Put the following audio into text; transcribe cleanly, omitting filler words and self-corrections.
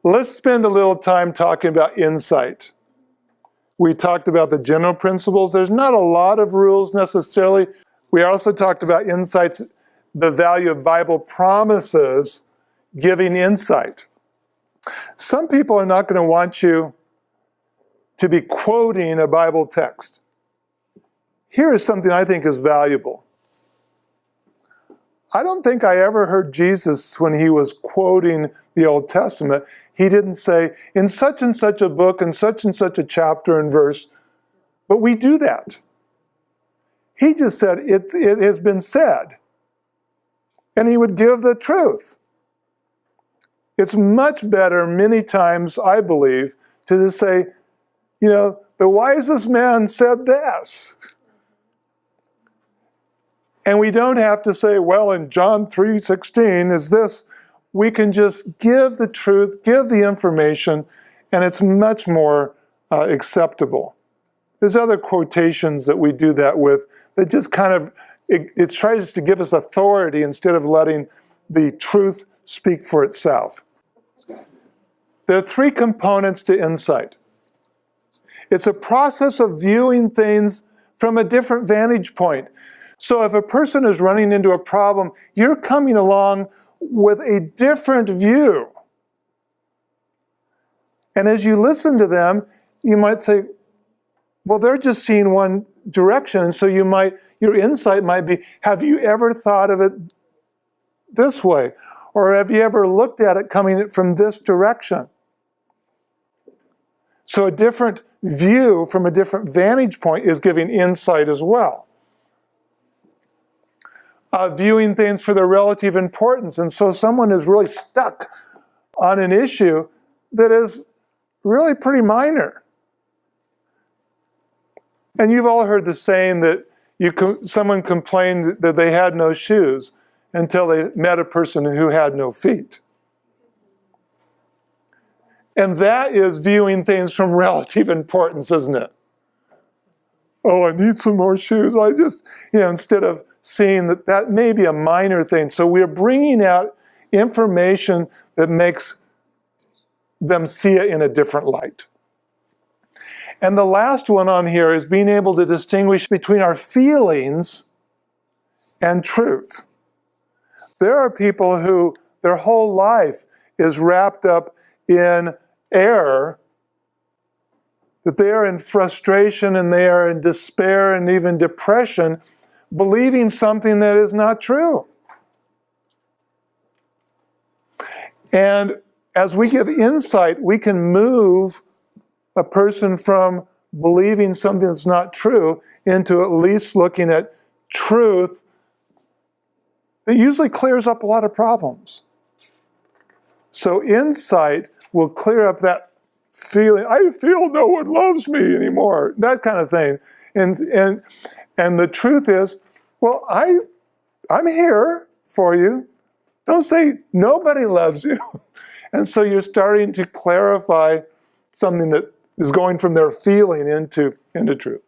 Let's spend a little time talking about insight. We talked about the general principles. There's not a lot of rules necessarily. We also talked about insights, the value of Bible promises giving insight. Some people are not going to want you to be quoting a Bible text. Here is something I think is valuable. I don't think I ever heard Jesus, when he was quoting the Old Testament, he didn't say, in such and such a book, and such a chapter and verse, but we do that. He just said, it has been said. And he would give the truth. It's much better many times, I believe, to just say, you know, the wisest man said this. And we don't have to say, well, in John 3:16 is this. We can just give the truth, give the information, and it's much more acceptable. There's other quotations that we do that with that just kind of, it tries to give us authority instead of letting the truth speak for itself. There are three components to insight. It's a process of viewing things from a different vantage point. So if a person is running into a problem, you're coming along with a different view. And as you listen to them, you might think, well, they're just seeing one direction. And so your insight might be, have you ever thought of it this way? Or have you ever looked at it coming from this direction? So a different view from a different vantage point is giving insight as well. Viewing things for their relative importance. And so someone is really stuck on an issue that is really pretty minor. And you've all heard the saying that someone complained that they had no shoes until they met a person who had no feet. And that is viewing things from relative importance, isn't it? Oh, I need some more shoes. I just, instead of seeing that may be a minor thing. So we're bringing out information that makes them see it in a different light. And the last one on here is being able to distinguish between our feelings and truth. There are people who their whole life is wrapped up in error, that they are in frustration and they are in despair and even depression, believing something that is not true. And as we give insight, we can move a person from believing something that's not true into at least looking at truth that usually clears up a lot of problems. So insight will clear up that feeling, I feel no one loves me anymore, that kind of thing. And the truth is, well, I'm here for you. Don't say nobody loves you. And so you're starting to clarify something that is going from their feeling into truth.